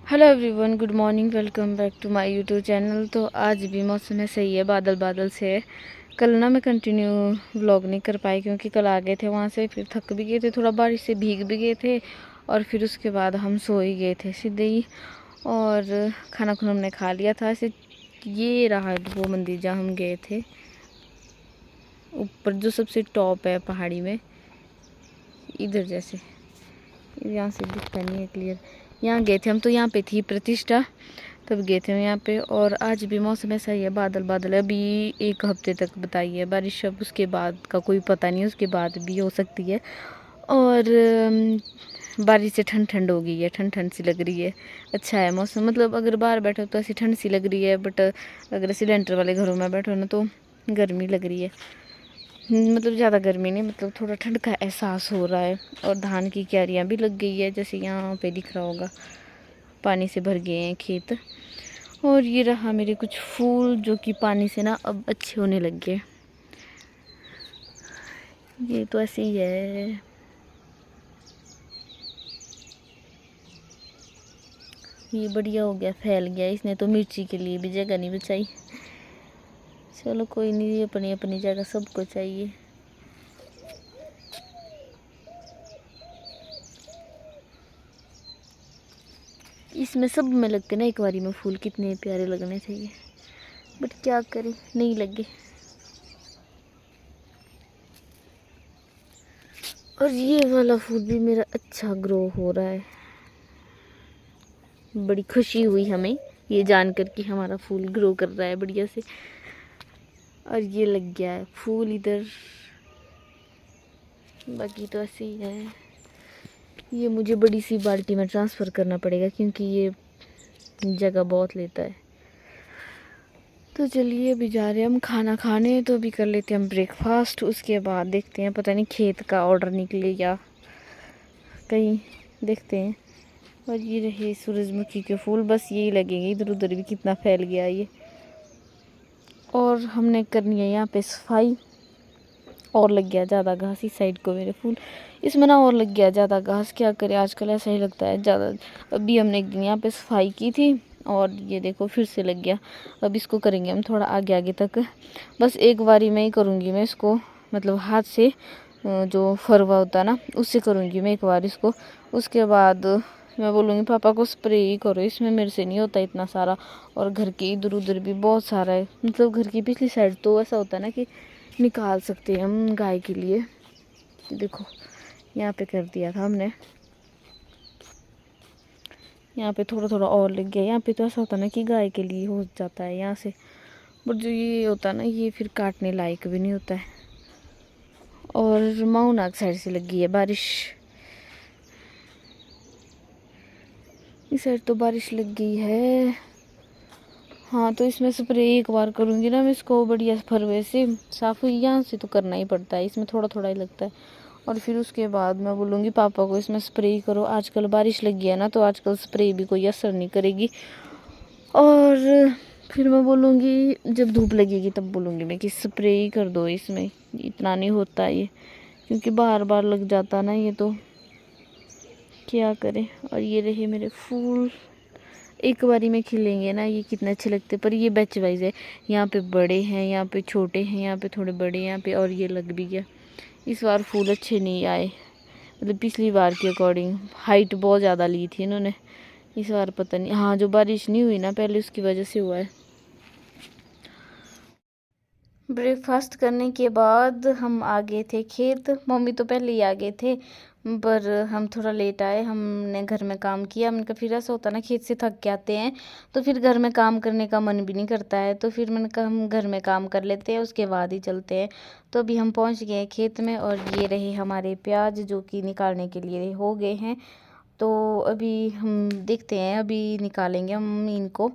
Hello everyone, good morning. Welcome back to my YouTube channel. तो आज भी मौसम है सही है, बादल बादल से है। कल ना मैं कंटिन्यू व्लॉग नहीं कर पाई क्योंकि कल आ गए थे वहाँ से, फिर थक भी गए थे, थोड़ा बारिश से भीग भी गए थे और फिर उसके बाद हम सो ही गए थे सीधे ही। और खाना खुना हमने खा लिया था ऐसे। ये रहा वो मंदिर जहाँ हम गए थे, ऊपर जो सबसे टॉप है पहाड़ी में, इधर जैसे यहाँ से दिखता नहीं है क्लियर। यहाँ गए थे हम, तो यहाँ पे थी प्रतिष्ठा, तब गए थे हम यहाँ पे। और आज भी मौसम ऐसा ही है, बादल बादल है। अभी 1 हफ्ते तक बताइए बारिश, अब उसके बाद का कोई पता नहीं, उसके बाद भी हो सकती है। और बारिश से ठंड ठंड हो गई है, ठंड ठंड सी लग रही है। अच्छा है मौसम, मतलब अगर बाहर बैठो तो ऐसी ठंड सी लग रही है, बट अगर सिलेंडर वाले घरों में बैठो ना तो गर्मी लग रही है। मतलब ज़्यादा गर्मी नहीं, मतलब थोड़ा ठंड का एहसास हो रहा है। और धान की क्यारियाँ भी लग गई है, जैसे यहाँ पे दिख रहा होगा, पानी से भर गए हैं खेत। और ये रहा मेरे कुछ फूल जो कि पानी से ना अब अच्छे होने लग गए। ये तो ऐसे ही है। ये बढ़िया हो गया, फैल गया। इसने तो मिर्ची के लिए भी जगह नहीं बचाई। चलो कोई नहीं, अपनी अपनी जगह सबको चाहिए। इसमें सब में लगते ना एक बारी में फूल, कितने प्यारे लगने चाहिए, बट क्या करें, नहीं लगे। और ये वाला फूल भी मेरा अच्छा ग्रो हो रहा है। बड़ी खुशी हुई हमें ये जानकर कि हमारा फूल ग्रो कर रहा है बढ़िया से। और ये लग गया है फूल इधर, बाकी तो ऐसे ही है। ये मुझे बड़ी सी बाल्टी में ट्रांसफ़र करना पड़ेगा क्योंकि ये जगह बहुत लेता है। तो चलिए अभी जा रहे हैं हम खाना खाने, तो अभी कर लेते हैं हम ब्रेकफास्ट, उसके बाद देखते हैं, पता नहीं खेत का ऑर्डर निकले या कहीं, देखते हैं। और ये रहे सूरजमुखी के फूल, बस यही लगेंगे, इधर उधर भी कितना फैल गया ये। और हमने करनी है यहाँ पे सफाई, और लग गया ज़्यादा घास इस साइड को मेरे फूल, इसमें ना और लग गया ज़्यादा घास। क्या करें, आजकल ऐसा ही लगता है ज़्यादा। अभी हमने एक दिन यहाँ पे सफाई की थी और ये देखो फिर से लग गया। अब इसको करेंगे हम थोड़ा आगे आगे तक, बस एक बारी में ही करूँगी मैं इसको, मतलब हाथ से जो फरवा होता है ना उससे करूँगी मैं एक बार इसको। उसके बाद मैं बोलूँगी पापा को स्प्रे ही करो, इसमें मेरे से नहीं होता इतना सारा। और घर के इधर उधर भी बहुत सारा है, मतलब घर की पिछली साइड तो ऐसा होता है ना कि निकाल सकते हैं हम गाय के लिए। देखो यहाँ पे कर दिया था हमने, यहाँ पे थोड़ा थोड़ा और लग गया। यहाँ पे तो ऐसा होता है ना कि गाय के लिए हो जाता है यहाँ से, बट जो ये होता है ना ये फिर काटने लायक भी नहीं होता है। और माउनाग साइड से लग गई है बारिश, इस साइड तो बारिश लग गई है। हाँ तो इसमें स्प्रे एक बार करूँगी ना मैं इसको बढ़िया फरवे से साफ हुई, यहाँ से तो करना ही पड़ता है, इसमें थोड़ा थोड़ा ही लगता है। और फिर उसके बाद मैं बोलूँगी पापा को इसमें स्प्रे ही करो, आजकल बारिश लग गया ना तो आजकल स्प्रे भी कोई असर नहीं करेगी। और फिर मैं बोलूँगी जब धूप लगेगी तब बोलूँगी मैं कि स्प्रे ही कर दो, इसमें इतना नहीं होता ये, क्योंकि बार बार लग जाता ना ये, तो क्या करें। और ये रहे मेरे फूल, एक बारी में खिलेंगे ना ये कितने अच्छे लगते, पर ये बैच वाइज है, यहाँ पे बड़े हैं, यहाँ पे छोटे हैं, यहाँ पे थोड़े बड़े हैं, यहाँ पे और ये लग भी गया। इस बार फूल अच्छे नहीं आए, मतलब पिछली बार के अकॉर्डिंग हाइट बहुत ज़्यादा ली थी इन्होंने, इस बार पता नहीं। हाँ जो बारिश नहीं हुई ना पहले उसकी वजह से हुआ है। ब्रेकफास्ट करने के बाद हम आ गए थे खेत, मम्मी तो पहले ही आ गए थे, पर हम थोड़ा लेट आए। हमने घर में काम किया, हमने कहा फिर ऐसा होता है ना खेत से थक के आते हैं तो फिर घर में काम करने का मन भी नहीं करता है, तो फिर मैंने कहा हम घर में काम कर लेते हैं उसके बाद ही चलते हैं। तो अभी हम पहुंच गए हैं खेत में, और ये रहे हमारे प्याज जो कि निकालने के लिए हो गए हैं। तो अभी हम देखते हैं, अभी निकालेंगे हम इनको।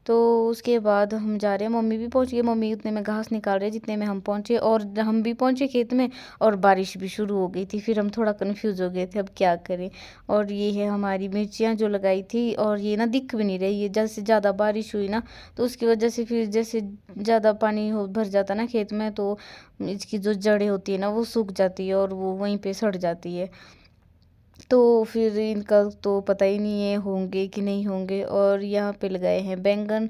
तो उसके बाद हम जा रहे हैं, मम्मी भी पहुंच गई, मम्मी उतने में घास निकाल रहे जितने में हम पहुंचे, और हम भी पहुंचे खेत में और बारिश भी शुरू हो गई थी। फिर हम थोड़ा कंफ्यूज हो गए थे अब क्या करें। और ये है हमारी मिर्चियाँ जो लगाई थी, और ये ना दिख भी नहीं रही है, जैसे ज़्यादा बारिश हुई ना तो उसकी वजह से फिर जैसे ज़्यादा पानी हो भर जाता ना खेत में, तो इसकी जो जड़ें होती है ना वो सूख जाती है और वो वहीं पर सड़ जाती है। तो फिर इनका तो पता ही नहीं है होंगे कि नहीं होंगे। और यहाँ पे लगाए हैं बैंगन,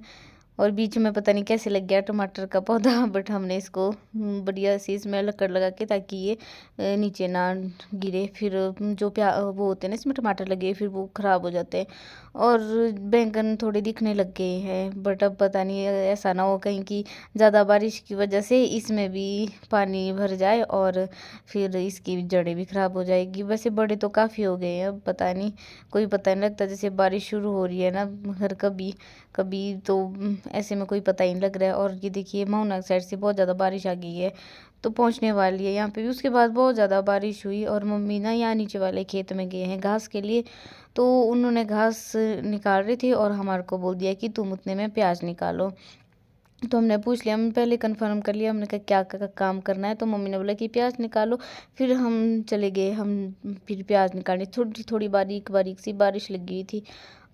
और बीच में पता नहीं कैसे लग गया टमाटर का पौधा बट हमने इसको बढ़िया सी इसमें लकड़ लगा के, ताकि ये नीचे ना गिरे। फिर जो वो होते हैं ना इसमें टमाटर लगे, फिर वो ख़राब हो जाते हैं। और बैंगन थोड़े दिखने लग गए हैं, बट अब पता नहीं ऐसा ना हो कहीं की ज़्यादा बारिश की वजह से इसमें भी पानी भर जाए और फिर इसकी जड़ें भी ख़राब हो जाएगी। वैसे बड़े तो काफ़ी हो गए हैं, अब पता नहीं, कोई पता नहीं लगता। जैसे बारिश शुरू हो रही है ना हर कभी कभी, तो ऐसे में कोई पता ही नहीं लग रहा है। और ये देखिए माउना साइड से बहुत ज़्यादा बारिश आ गई है, तो पहुंचने वाली है यहाँ पे भी। उसके बाद बहुत ज़्यादा बारिश हुई और मम्मी ना यहाँ नीचे वाले खेत में गए हैं घास के लिए, तो उन्होंने घास निकाल रही थी और हमारे को बोल दिया कि तुम उतने में प्याज निकालो। तो हमने पूछ लिया, हम पहले कंफर्म कर लिया, हमने कहा क्या काम करना है। तो मम्मी ने बोला कि प्याज निकालो। फिर हम चले गए, हम फिर प्याज निकालने, थोड़ी थोड़ी बारीक बारीक सी बारिश लगी हुई थी।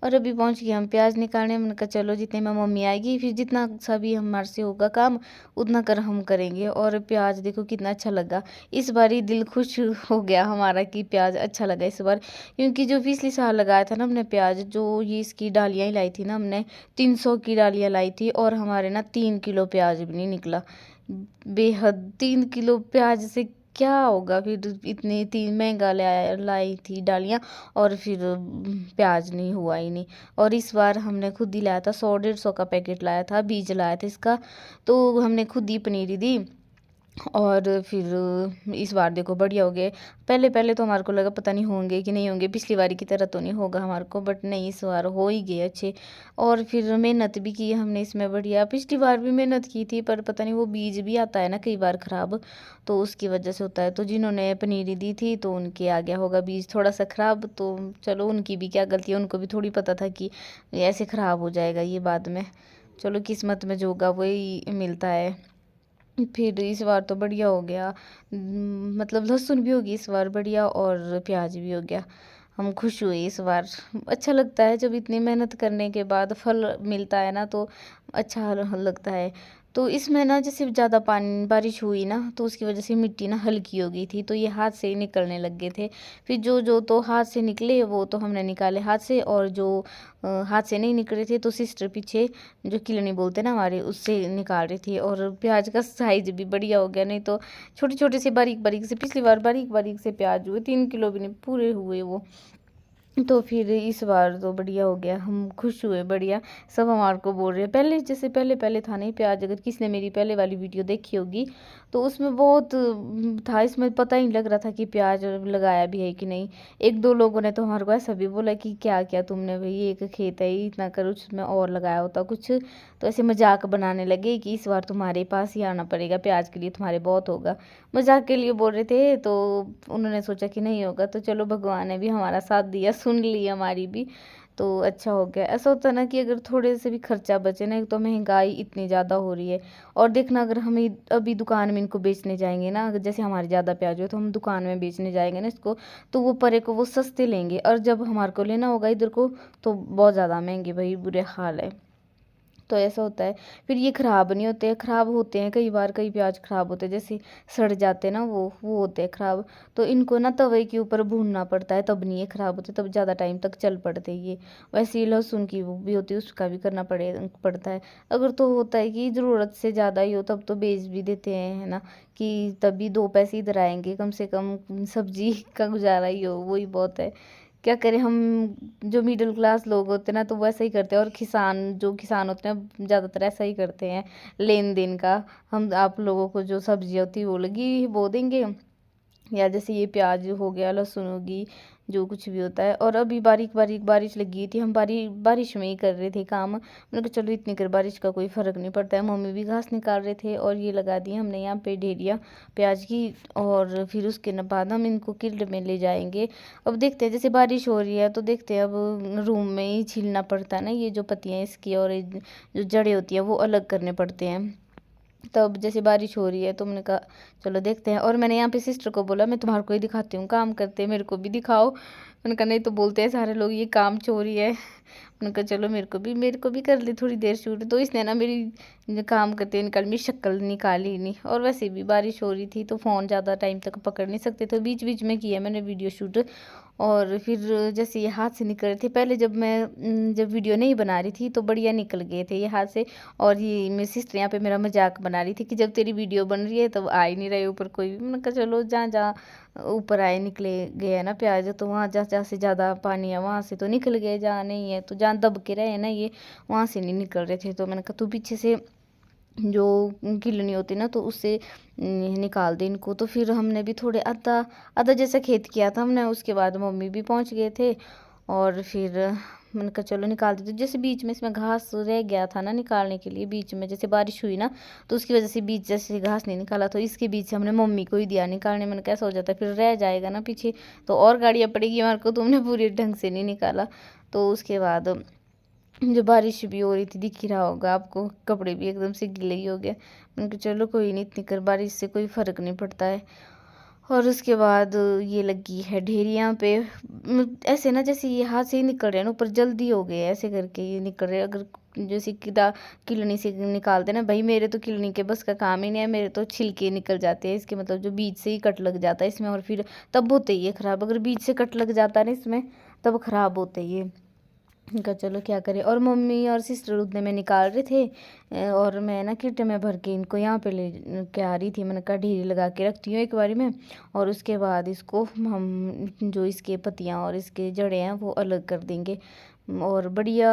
और अभी पहुंच गए हम प्याज निकालने। हमने कहा चलो जितने में मम्मी आएगी फिर जितना सा भी हमारे से होगा काम उतना कर हम करेंगे। और प्याज देखो कितना अच्छा लगा, इस बार ही दिल खुश हो गया हमारा कि प्याज अच्छा लगा इस बार। क्योंकि जो पिछले साल लगाया था ना हमने प्याज, जो ये इसकी डालियाँ ही लाई थी ना हमने, 300 की डालियाँ लाई थी और हमारे ना 3 किलो प्याज भी नहीं निकला। बेहद 3 किलो प्याज से क्या होगा फिर, इतनी 3 महंगा लाई थी डालियाँ और फिर प्याज नहीं हुआ ही नहीं। और इस बार हमने खुद ही लाया था, 100-150 का पैकेट लाया था, बीज लाया था इसका, तो हमने खुद ही पनीरी दी। और फिर इस बार देखो बढ़िया हो गए। पहले पहले तो हमारे को लगा पता नहीं होंगे कि नहीं होंगे, पिछली बारी की तरह तो नहीं होगा हमारे को, बट नहीं इस बार हो ही गए अच्छे। और फिर मेहनत भी की हमने इसमें बढ़िया, पिछली बार भी मेहनत की थी पर पता नहीं वो बीज भी आता है ना कई बार ख़राब, तो उसकी वजह से होता है। तो जिन्होंने पनीरी दी थी तो उनके आ गया होगा बीज थोड़ा सा ख़राब, तो चलो उनकी भी क्या गलती है, उनको भी थोड़ी पता था कि ऐसे ख़राब हो जाएगा ये बाद में। चलो किस्मत में जो होगा वही मिलता है। फिर इस बार तो बढ़िया हो गया, मतलब लहसुन भी होगी इस बार बढ़िया और प्याज भी हो गया। हम खुश हुए इस बार। अच्छा लगता है जब इतनी मेहनत करने के बाद फल मिलता है ना, तो अच्छा लगता है। तो इसमें ना जैसे ज़्यादा पानी बारिश हुई ना तो उसकी वजह से मिट्टी ना हल्की हो गई थी, तो ये हाथ से ही निकलने लग गए थे। फिर जो जो तो हाथ से निकले वो तो हमने निकाले हाथ से, और जो हाथ से नहीं निकले थे तो सिस्टर पीछे जो किलनी बोलते ना हमारे, उससे निकाल रही थी। और प्याज का साइज भी बढ़िया हो गया, नहीं तो छोटे छोटे से बारीक बारीक से, पिछली बार बारीक बारीक से प्याज हुए, 3 किलो भी नहीं पूरे हुए वो। तो फिर इस बार तो बढ़िया हो गया, हम खुश हुए बढ़िया। सब हमारे को बोल रहे हैं, पहले जैसे पहले पहले था नहीं प्याज, अगर किसने मेरी पहले वाली वीडियो देखी होगी तो उसमें बहुत था, इसमें पता ही नहीं लग रहा था कि प्याज लगाया भी है कि नहीं। एक दो लोगों ने तो हमारे को ऐसा भी बोला कि क्या क्या तुमने भाई, एक खेत है इतना कर उसमें और लगाया होता कुछ, तो ऐसे मजाक बनाने लगे कि इस बार तुम्हारे पास ही आना पड़ेगा प्याज के लिए, तुम्हारे बहुत होगा, मजाक के लिए बोल रहे थे। तो उन्होंने सोचा कि नहीं होगा, तो चलो भगवान ने भी हमारा साथ दिया, सुन ली हमारी भी, तो अच्छा हो गया। ऐसा होता है ना कि अगर थोड़े से भी खर्चा बचे ना, एक तो महंगाई इतनी ज़्यादा हो रही है, और देखना अगर हम अभी दुकान में इनको बेचने जाएंगे ना, अगर जैसे हमारे ज़्यादा प्याज हो तो हम दुकान में बेचने जाएंगे ना इसको, तो वो परे को वो सस्ते लेंगे, और जब हमारे को लेना होगा इधर को तो बहुत ज़्यादा महंगे, भाई बुरे हाल है। तो ऐसा होता है। फिर ये ख़राब नहीं होते, ख़राब होते हैं कई बार, कई प्याज ख़राब होते हैं जैसे सड़ जाते हैं ना, वो होते हैं ख़राब। तो इनको ना तवे के ऊपर भूनना पड़ता है, तब नहीं ये ख़राब होते, तब ज़्यादा टाइम तक चल पड़ते ये। वैसे ही लहसुन की वो भी होती है, उसका भी करना पड़ता है। अगर तो होता है कि ज़रूरत से ज़्यादा ही हो तब तो बेच भी देते हैं, है ना, कि तभी 2 पैसे इधर आएंगे, कम से कम सब्जी का गुजारा ही हो, वही बहुत है। क्या करें हम, जो मिडिल क्लास लोग होते हैं ना तो वैसा ही करते हैं, और जो किसान होते हैं ज़्यादातर ऐसा ही करते हैं लेन देन का। हम आप लोगों को जो सब्जियाँ होती है वो लगी बो देंगे, या जैसे ये प्याज हो गया, लहसुन होगी, जो कुछ भी होता है। और अभी बारीक बारीक बारिश लगी थी, हम बारिश में ही कर रहे थे काम। मैंने कहा चलो इतनी कर बारिश का कोई फ़र्क नहीं पड़ता है। मम्मी भी घास निकाल रहे थे, और ये लगा दी हमने यहाँ पे ढेरिया प्याज की। और फिर उसके बाद हम इनको किल्ड में ले जाएंगे। अब देखते हैं, जैसे बारिश हो रही है तो देखते हैं, अब रूम में ही छीलना पड़ता है ना, ये जो पत्तियाँ इसकी और जो जड़ें होती हैं वो अलग करने पड़ते हैं। तब जैसे बारिश हो रही है तो मैंने कहा चलो देखते हैं। और मैंने यहाँ पे सिस्टर को बोला मैं तुम्हारे को ही दिखाती हूँ काम करते, मेरे को भी दिखाओ। मैंने कहा नहीं तो बोलते हैं सारे लोग ये काम चोरी है। मैंने कहा चलो मेरे को भी कर ली थोड़ी देर शूट। तो इसने ना मेरी जो काम करते निकाल मेरी शक्ल निकाली ही नहीं। और वैसे भी बारिश हो रही थी तो फ़ोन ज़्यादा टाइम तक पकड़ नहीं सकते, तो बीच बीच में किया मैंने वीडियो शूट। और फिर जैसे ये हाथ से निकल रहे थे, पहले जब वीडियो नहीं बना रही थी तो बढ़िया निकल गए थे ये हाथ से। और ये मेरी सिस्टर यहाँ पे मेरा मजाक बना रही थी कि जब तेरी वीडियो बन रही है तब आ ही नहीं रहे ऊपर कोई भी। मैंने कहा चलो जहाँ जहाँ ऊपर आए निकले गए ना प्याज, तो वहाँ जहाँ से ज़्यादा पानी है वहाँ से तो निकल गए, जहाँ नहीं है तो जहाँ दब के रहे ना ये वहाँ से नहीं निकल रहे थे। तो मैंने कहा तू पीछे से जो किलनी होती ना तो उससे निकाल दे इनको। तो फिर हमने भी थोड़े आधा आधा जैसा खेत किया था हमने, उसके बाद मम्मी भी पहुंच गए थे। और फिर मैंने कहा चलो निकाल देते। जैसे बीच में इसमें घास रह गया था ना निकालने के लिए, बीच में जैसे बारिश हुई ना तो उसकी वजह से बीच जैसे घास नहीं निकाला, तो इसके बीच से हमने मम्मी को ही दिया निकालने। मैंने कैसा हो जाता है फिर रह जाएगा ना पीछे तो और गाड़ियाँ पड़ेगी हमारे को, तुमने पूरी ढंग से नहीं निकाला। तो उसके बाद जो बारिश भी हो रही थी दिख ही रहा होगा आपको, कपड़े भी एकदम से गीले ही हो गए। मैंने कहा चलो कोई नहीं, इतनी कर बारिश से कोई फ़र्क नहीं पड़ता है। और उसके बाद ये लगी है ढेरियाँ पे ऐसे ना जैसे ये हाथ से ही निकल रहे हैं ना ऊपर, जल्दी हो गए ऐसे करके ये निकल रहे हैं। अगर जैसे किलनी से निकालते ना भाई, मेरे तो किलनी के बस का काम ही नहीं है, मेरे तो छिलके निकल जाते हैं इसके, मतलब जो बीच से ही कट लग जाता है इसमें और फिर तब होते ही ये ख़राब। अगर बीच से कट लग जाता है ना इसमें तब ख़राब होते ये। इनका चलो क्या करें। और मम्मी और सिस्टर उतने में निकाल रहे थे और मैं ना किट में भर के इनको यहाँ पे ले के आ रही थी। मैंने कहा ढेरी लगा के रखती हूँ एक बारी में, और उसके बाद इसको हम जो इसके पत्तियाँ और इसके जड़ें हैं वो अलग कर देंगे और बढ़िया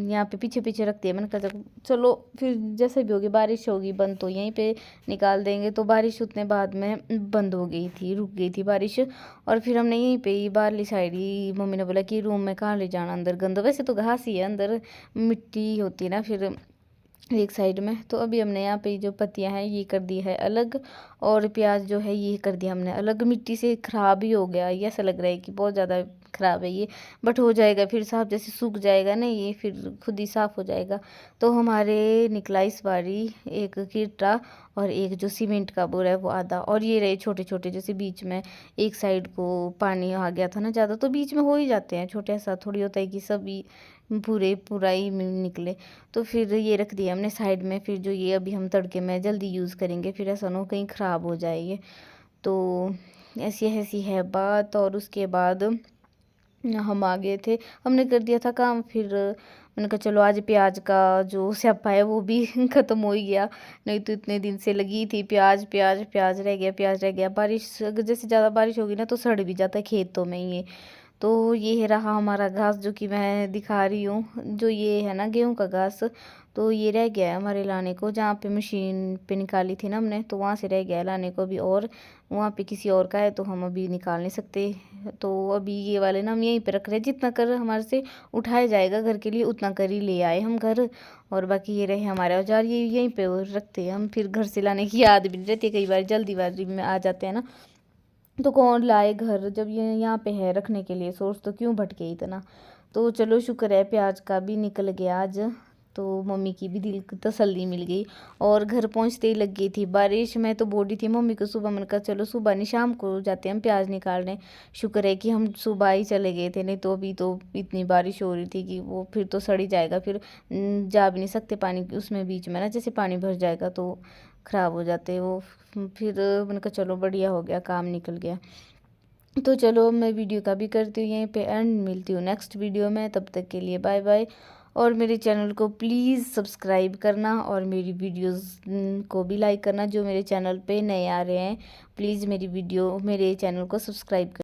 यहाँ पे पीछे पीछे रखती है। मैंने कहा चलो फिर जैसे भी होगी बारिश होगी बंद तो यहीं पे निकाल देंगे। तो बारिश उतने बाद में बंद हो गई थी, रुक गई थी बारिश। और फिर हमने यहीं पे ही बाहरली साइड ही, मम्मी ने बोला कि रूम में कहाँ ले जाना अंदर गंद, वैसे तो घास ही है अंदर मिट्टी होती है ना फिर एक साइड में। तो अभी हमने यहाँ पे जो पत्तियाँ हैं ये कर दी है अलग, और प्याज जो है ये कर दिया हमने अलग। मिट्टी से ख़राब ही हो गया ये, ऐसा लग रहा है कि बहुत ज़्यादा ख़राब है ये, बट हो जाएगा फिर साफ, जैसे सूख जाएगा ना ये फिर खुद ही साफ़ हो जाएगा। तो हमारे निकला इस बारी एक कीटा और एक जो सीमेंट का बोरा है वो आधा, और ये रहे छोटे छोटे जैसे बीच में एक साइड को पानी आ गया था ना ज़्यादा, तो बीच में हो ही जाते हैं छोटे, ऐसा थोड़ी होता है कि सभी पूरा ही निकले। तो फिर ये रख दिया हमने साइड में। फिर जो ये अभी हम तड़के में जल्दी यूज़ करेंगे, फिर ऐसा ना हो कहीं ख़राब हो जाए ये। तो ऐसी ऐसी है बात। और उसके बाद हम आ गए थे, हमने कर दिया था काम। फिर मैंने कहा चलो आज प्याज का जो स्यापा है वो भी ख़त्म हो ही गया, नहीं तो इतने दिन से लगी थी प्याज प्याज प्याज रह गया, प्याज रह गया। बारिश अगर जैसे ज़्यादा बारिश होगी ना तो सड़ भी जाता है खेतों में ये। तो ये रहा हमारा घास जो कि मैं दिखा रही हूँ, जो ये है ना गेहूं का घास, तो ये रह गया है हमारे लाने को। जहाँ पे मशीन पे निकाली थी ना हमने तो वहाँ से रह गया है लाने को अभी, और वहाँ पे किसी और का है तो हम अभी निकाल नहीं सकते। तो अभी ये वाले ना हम यहीं पे रख रहे हैं, जितना कर हमारे से उठाया जाएगा घर के लिए उतना कर ही ले आए हम घर। और बाकी ये रहे हमारे औजार, ये यहीं पे रखते हैं हम, फिर घर से लाने की याद भी नहीं रहती, कई बार जल्दीबाजी में आ जाते हैं ना तो कौन लाए घर, जब ये यहाँ पे है रखने के लिए सोर्स तो क्यों भटके इतना। तो चलो शुक्र है प्याज का भी निकल गया आज, तो मम्मी की भी दिल को तसल्ली मिल गई। और घर पहुँचते ही लग गई थी बारिश, मैं तो बोल रही थी मम्मी को सुबह, मैंने कहा चलो सुबह नहीं शाम को जाते हम प्याज निकालने। शुक्र है कि हम सुबह ही चले गए थे, नहीं तो अभी तो इतनी बारिश हो रही थी कि वो फिर तो सड़ ही जाएगा, फिर जा भी नहीं सकते पानी उसमें बीच में ना, जैसे पानी भर जाएगा तो ख़राब हो जाते वो। फिर मैंने कहा चलो बढ़िया हो गया काम निकल गया। तो चलो मैं वीडियो का भी करती हूँ यहीं पे एंड, मिलती हूँ नेक्स्ट वीडियो में, तब तक के लिए बाय बाय। और मेरे चैनल को प्लीज़ सब्सक्राइब करना और मेरी वीडियोस को भी लाइक करना, जो मेरे चैनल पे नए आ रहे हैं प्लीज़ मेरे चैनल को सब्सक्राइब कर